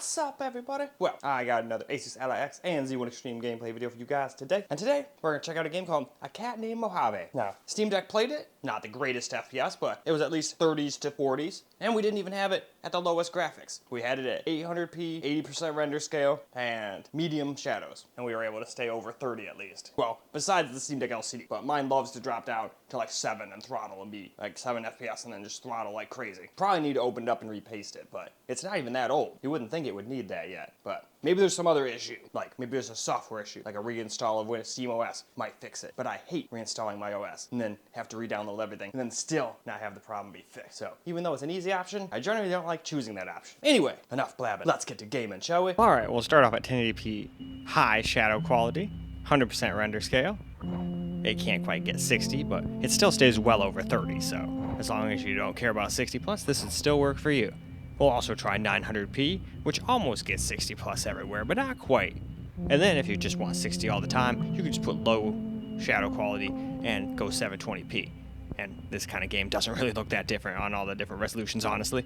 What's up, everybody? Well, I got another Asus LX and Z1 Extreme gameplay video for you guys today. And today, we're gonna check out a game called A Cat Named Mojave. Now, Steam Deck played it, not the greatest FPS, but it was at least 30s to 40s. And we didn't even have it at the lowest graphics. We had it at 800p, 80% render scale, and medium shadows. And we were able to stay over 30 at least. Well, besides the Steam Deck LCD, but mine loves to drop down to like 7 and throttle and be like 7 FPS and then just throttle like crazy. Probably need to open it up and repaste it, but it's not even that old. You wouldn't think it would need that yet, but maybe there's some other issue. Like maybe there's a software issue, like a reinstall of SteamOS might fix it. But I hate reinstalling my OS and then have to re-download everything and then still not have the problem be fixed. So even though it's an easy option, I generally don't like choosing that option. Anyway, enough blabbing. Let's get to gaming, shall we? All right, we'll start off at 1080p high shadow quality, 100% render scale. It can't quite get 60, but it still stays well over 30, so as long as you don't care about 60 plus, this would still work for you. We'll also try 900p, which almost gets 60 plus everywhere, but not quite. And then if you just want 60 all the time, you can just put low shadow quality and go 720p. And this kind of game doesn't really look that different on all the different resolutions, honestly.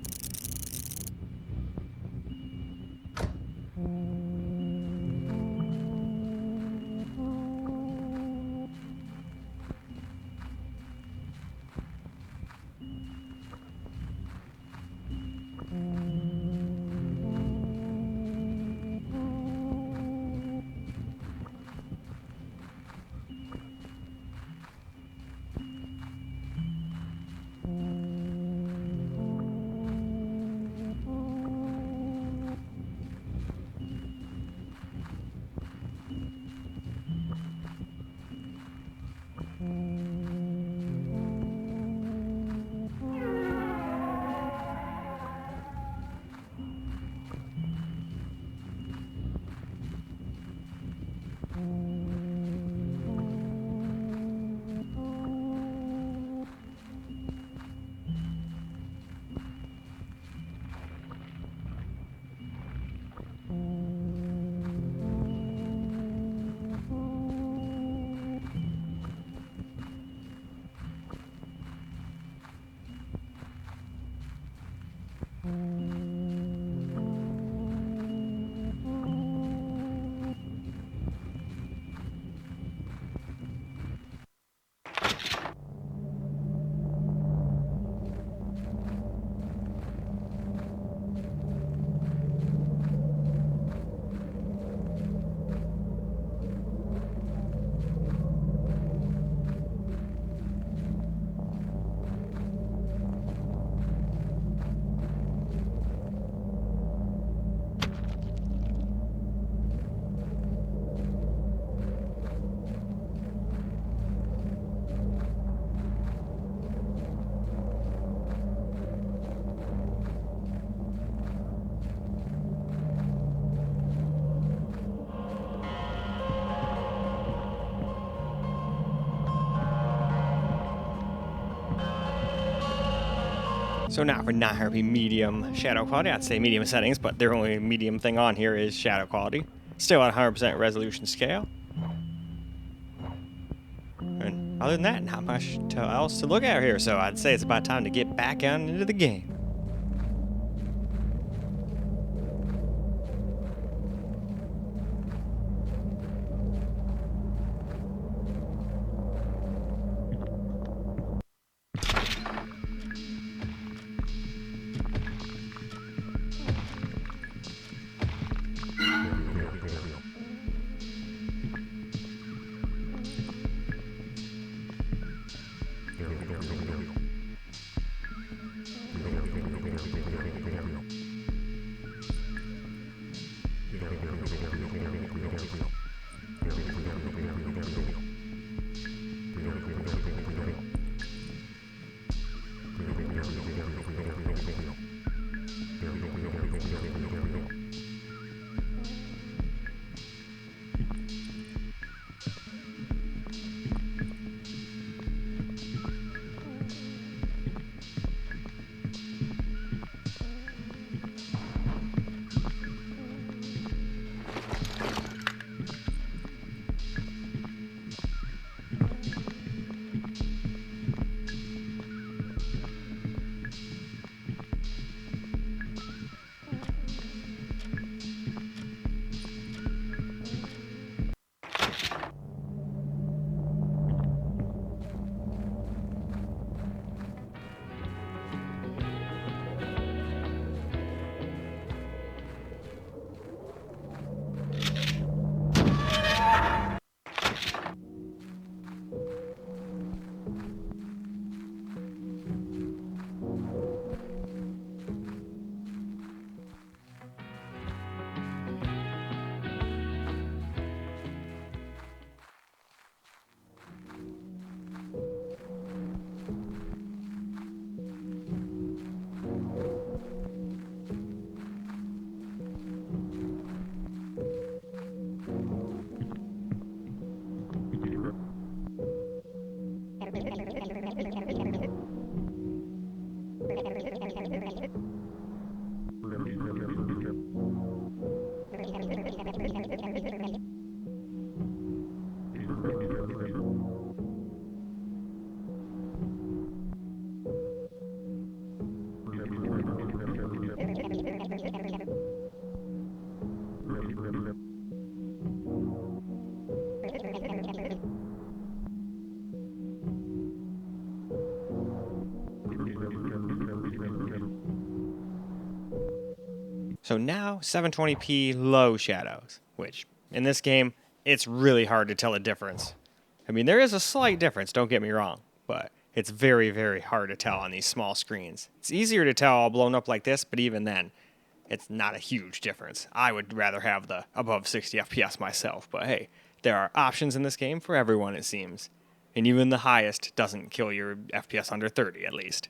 So now for 900p medium shadow quality, I'd say medium settings, but their only medium thing on here is shadow quality. Still at 100% resolution scale. And other than that, not much else to look at here, so I'd say it's about time to get back out into the game. So now 720p low shadows, which in this game, it's really hard to tell a difference. I mean, there is a slight difference, don't get me wrong, but it's very, very hard to tell on these small screens. It's easier to tell all blown up like this, but even then, it's not a huge difference. I would rather have the above 60 FPS myself, but hey, there are options in this game for everyone, it seems. And even the highest doesn't kill your FPS under 30, at least.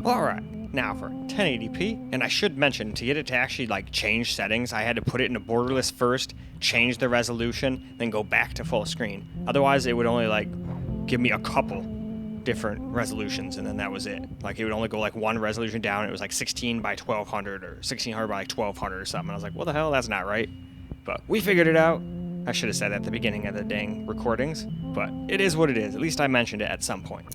Alright, now for 1080p, and I should mention, to get it to actually change settings, I had to put it into borderless first, change the resolution, then go back to full screen. Otherwise it would only give me a couple different resolutions, and then that was it. It would only go one resolution down. It was 16 by 1200 or 1600 by 1200 or something. I was like, what the hell, that's not right. But we figured it out. I should have said that at the beginning of the dang recordings, but it is what it is. At least I mentioned it at some point.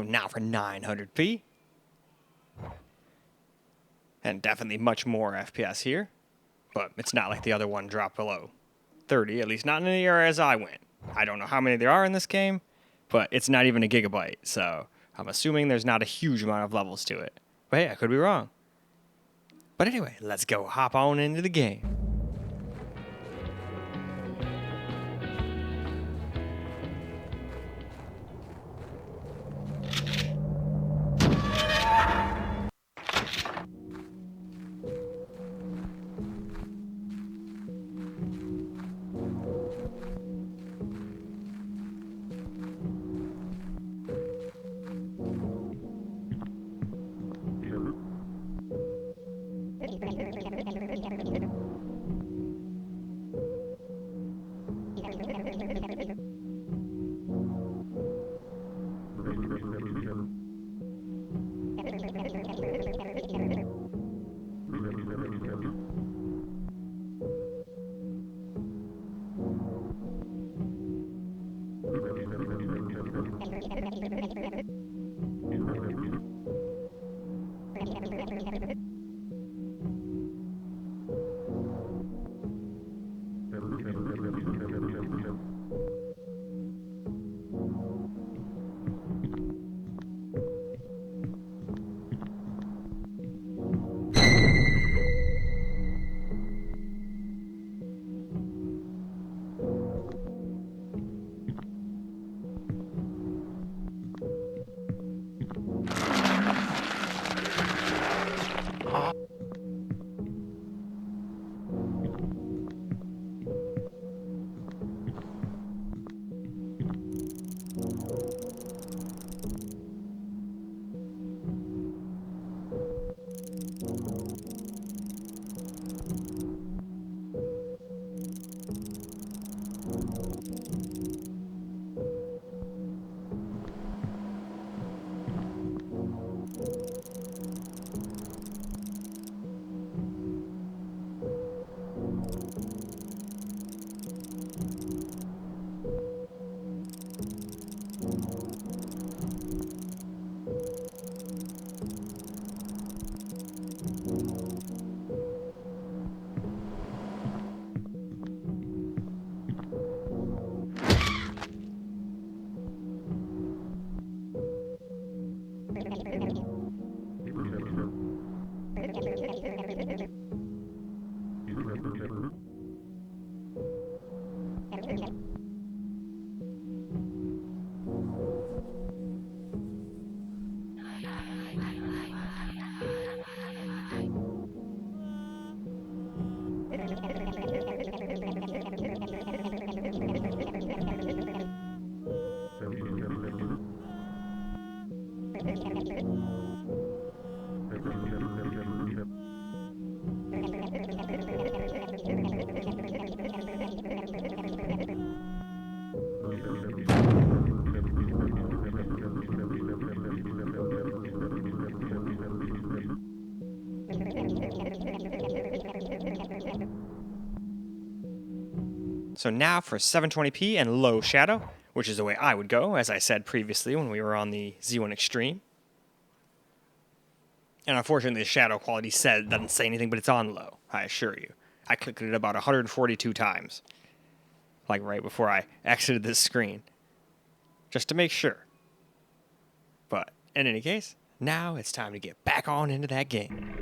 So now for 900p. And definitely much more FPS here. But it's not like the other one dropped below 30, at least not in the areas I went. I don't know how many there are in this game, but it's not even a gigabyte, so I'm assuming there's not a huge amount of levels to it. But hey, I could be wrong. But anyway, let's go hop on into the game. So now for 720p and low shadow, which is the way I would go, as I said previously when we were on the Z1 Extreme. And unfortunately, the shadow quality doesn't say anything, but it's on low, I assure you. I clicked it about 142 times, like right before I exited this screen, just to make sure. But in any case, now it's time to get back on into that game.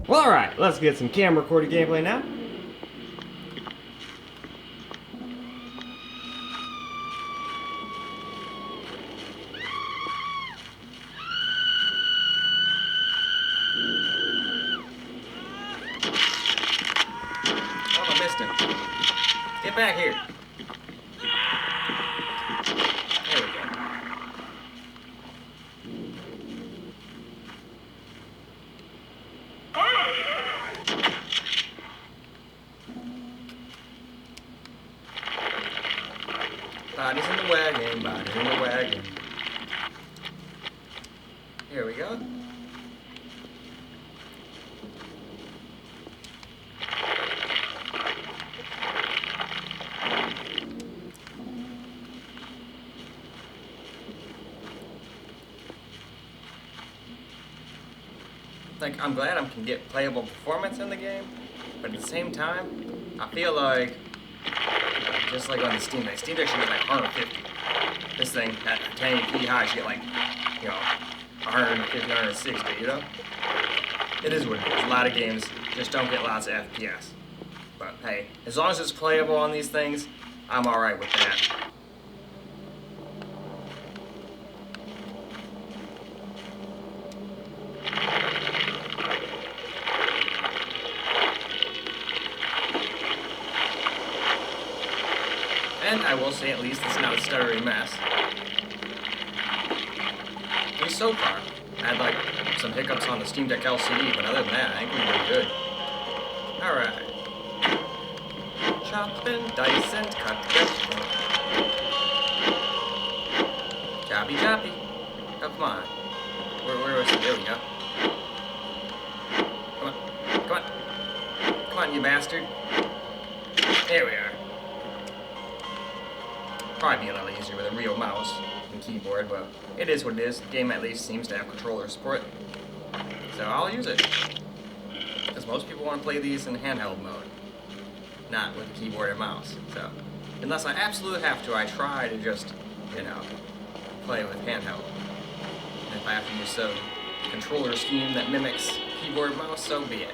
Well, alright, let's get some camera recorded gameplay now. Oh, I missed him. Get back here. There we go. Bodies in the wagon, bodies in the wagon. Here we go. Like, I'm glad I can get playable performance in the game, but at the same time, I feel like, just like on the Steam Deck should get like 150. This thing at 1080p high should get like, 150, 160, you know? It is what it is. A lot of games just don't get lots of FPS. But hey, as long as it's playable on these things, I'm alright with that. And I will say at least it's not a stuttery mess. At least so far. I had like some hiccups on the Steam Deck LCD, but other than that, I think we did good. Alright. Chop and dice and cut them. Choppy choppy. Oh, come on. Where was it? There we go. Come on. Come on. Come on, you bastard. There we are. Probably be a little easier with a real mouse and keyboard, but it is what it is. The game at least seems to have controller support, so I'll use it. Because most people want to play these in handheld mode, not with a keyboard and mouse. So, unless I absolutely have to, I try to just, play with handheld. And if I have to use some controller scheme that mimics keyboard and mouse, so be it.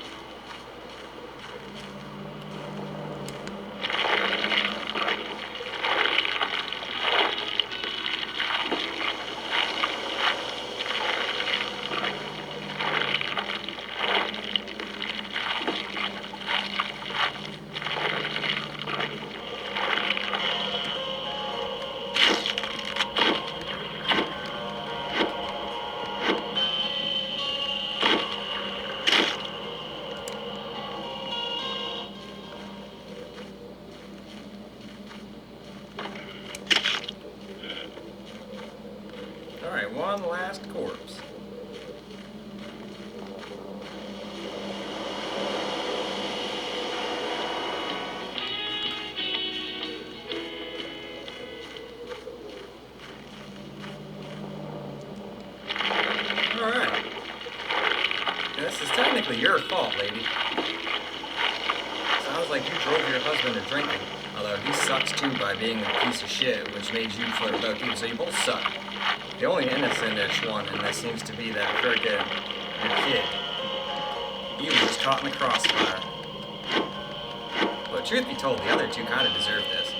one last corpse. Alright. This is technically your fault, lady. Sounds like you drove your husband to drinking, although he sucks too by being a piece of shit, which made you flirt with other people, so you both suck. The only innocent-ish one in this seems to be that frickin' your kid. He was just caught in the crossfire. But truth be told, the other two kind of deserve this.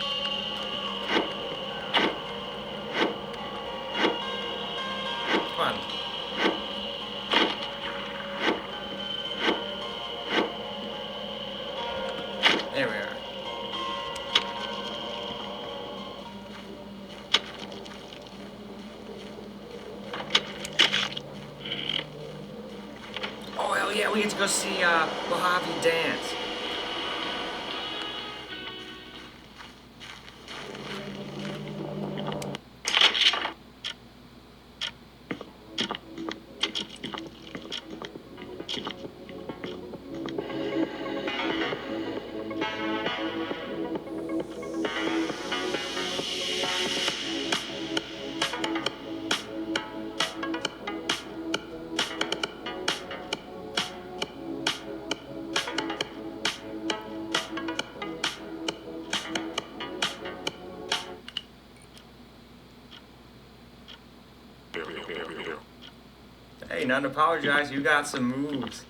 Come on. There we are. Oh, hell yeah, we get to go see Mojave dance. Hey, none to apologize, you got some moves.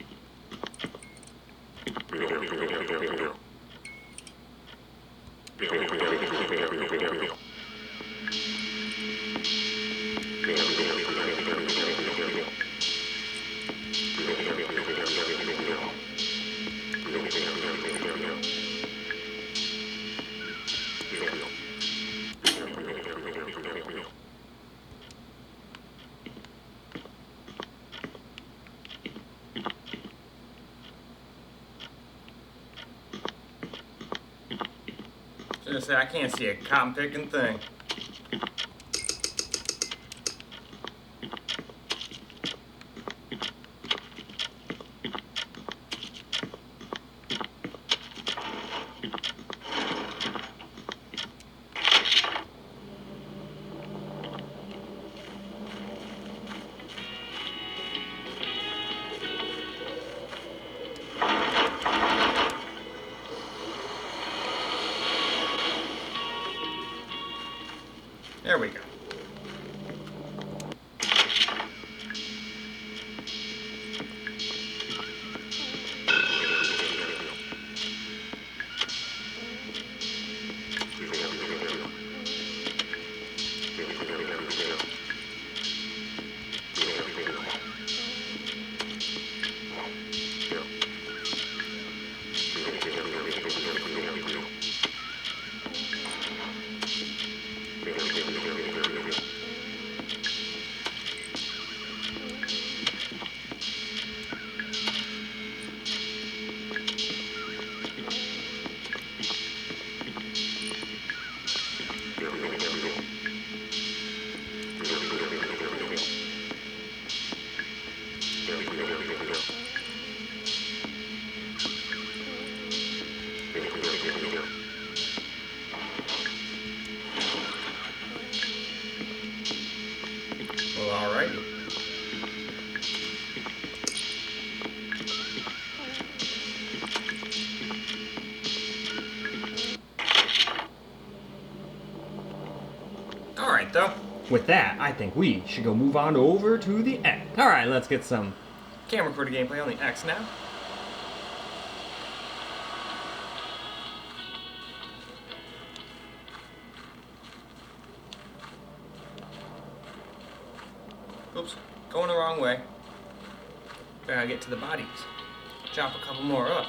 Just say I can't see a cotton picking thing. There we go. Well, alrighty. Alright, though. With that, I think we should go move on over to the X. Alright, let's get some camera recorder gameplay on the X now. Oops, going the wrong way. Gotta get to the bodies. Chop a couple more up.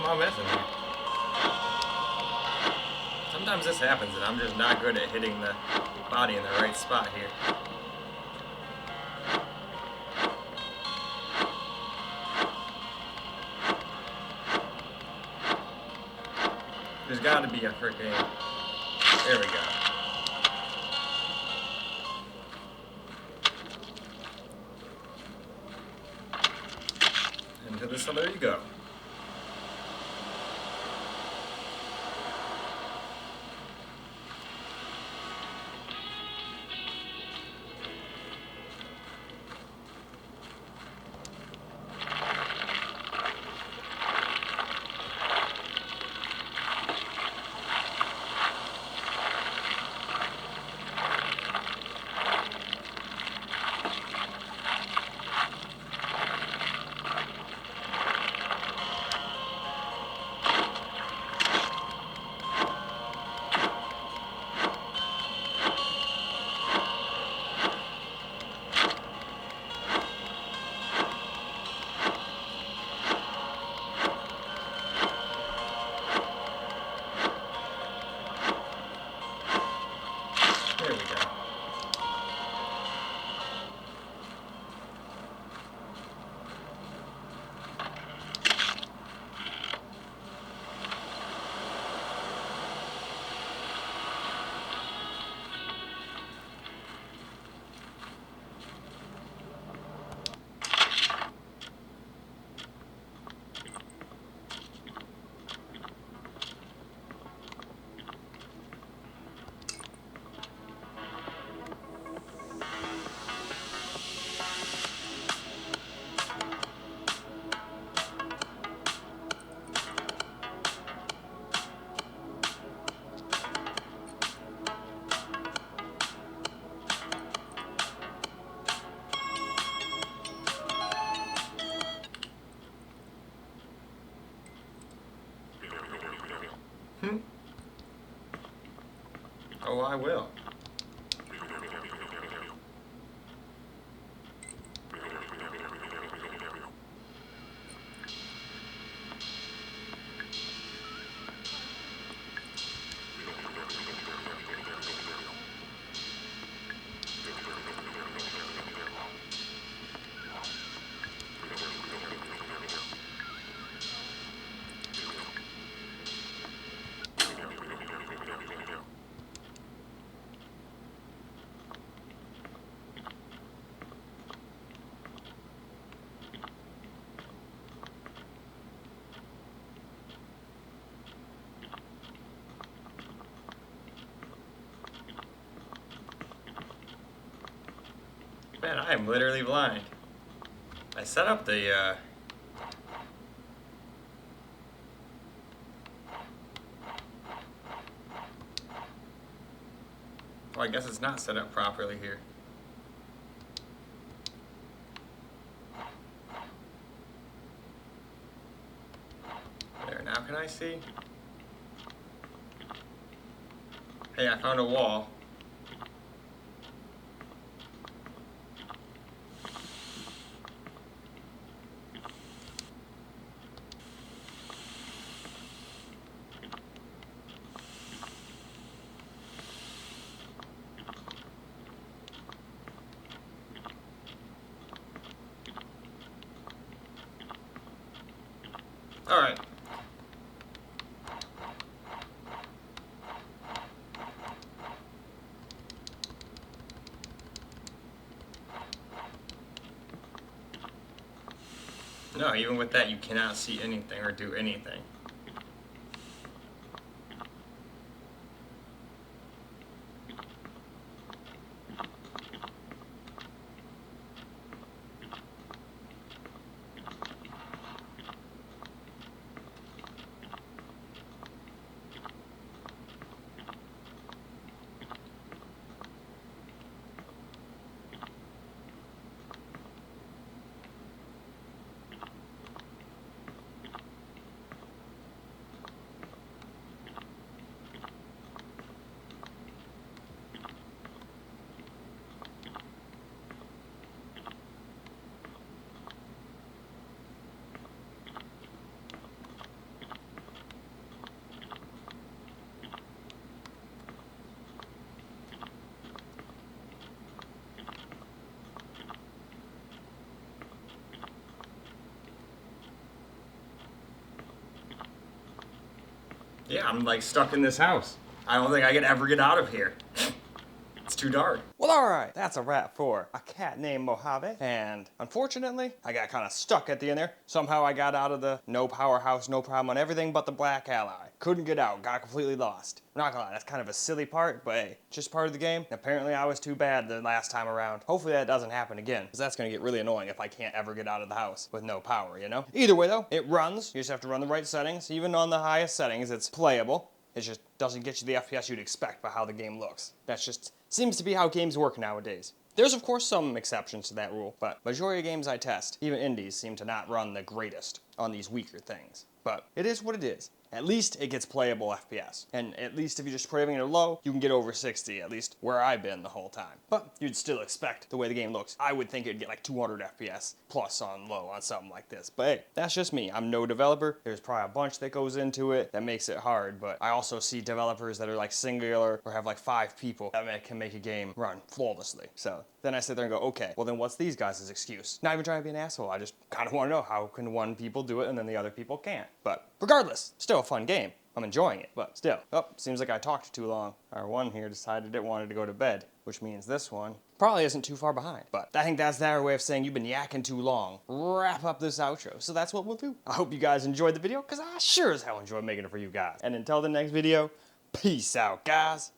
Something I'm missing here. Sometimes this happens and I'm just not good at hitting the body in the right spot here. There's gotta be a freaking... There we go. Into this, so there you go. There we go. Oh, I will. Man, I am literally blind. I set up the, well, I guess it's not set up properly here. There, now can I see? Hey, I found a wall. All right. No, even with that, you cannot see anything or do anything. Yeah, I'm like stuck in this house. I don't think I could ever get out of here. It's too dark. Well, alright, that's a wrap for A Cat Named Mojave. And unfortunately, I got kind of stuck at the end there. Somehow I got out of the no power house, no problem on everything but the black ally. Couldn't get out, got completely lost. I'm not gonna lie, that's kind of a silly part, but hey, just part of the game. Apparently I was too bad the last time around. Hopefully that doesn't happen again, because that's gonna get really annoying if I can't ever get out of the house with no power, you know? Either way though, it runs. You just have to run the right settings. Even on the highest settings, it's playable. It just doesn't get you the FPS you'd expect by how the game looks. That's just seems to be how games work nowadays. There's of course some exceptions to that rule, but majority of games I test, even indies, seem to not run the greatest on these weaker things. But it is what it is. At least it gets playable FPS. And at least if you just put everything at low, you can get over 60, at least where I've been the whole time. But you'd still expect the way the game looks. I would think it'd get like 200 FPS plus on low on something like this. But hey, that's just me. I'm no developer. There's probably a bunch that goes into it that makes it hard, but I also see developers that are like singular or have like 5 people that can make a game run flawlessly. So then I sit there and go, okay, well then what's these guys' excuse? Not even trying to be an asshole. I just kind of want to know how can one people do it and then the other people can't. But regardless, still a fun game. I'm enjoying it, but still. Oh, seems like I talked too long. Our one here decided it wanted to go to bed, which means this one probably isn't too far behind. But I think that's their way of saying you've been yakking too long. Wrap up this outro. So that's what we'll do. I hope you guys enjoyed the video, because I sure as hell enjoyed making it for you guys. And until the next video, peace out, guys.